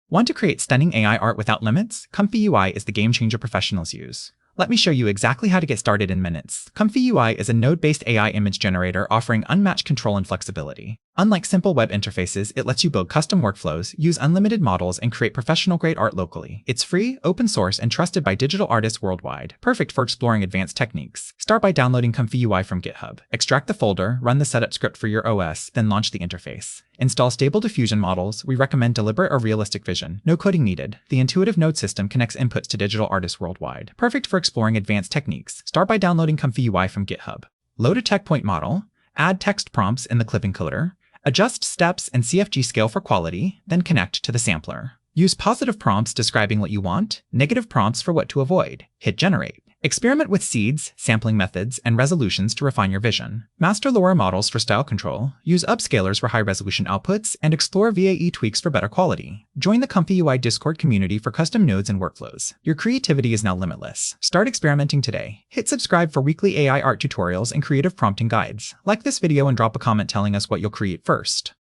Want to create stunning AI art without limits? ComfyUI is the game changer professionals use. Let me show you exactly how to get started in minutes. ComfyUI is a node-based AI image generator offering unmatched control and flexibility. Unlike simple web interfaces, it lets you build custom workflows, use unlimited models, and create professional-grade art locally. It's free, open source, and trusted by digital artists worldwide, perfect for exploring advanced techniques. Start by downloading ComfyUI from GitHub. Extract the folder, run the setup script for your OS, then launch the interface. Install stable diffusion models. We recommend deliberate or realistic vision. No coding needed. The intuitive node system connects inputs to digital artists worldwide, perfect for exploring advanced techniques. Start by downloading ComfyUI from GitHub. Load a tech point model, add text prompts in the clip encoder, adjust steps and CFG scale for quality, then connect to the sampler. Use positive prompts describing what you want, negative prompts for what to avoid. Hit generate. Experiment with seeds, sampling methods, and resolutions to refine your vision. Master LoRA models for style control, use upscalers for high-resolution outputs, and explore VAE tweaks for better quality. Join the ComfyUI Discord community for custom nodes and workflows. Your creativity is now limitless. Start experimenting today. Hit subscribe for weekly AI art tutorials and creative prompting guides. Like this video and drop a comment telling us what you'll create first.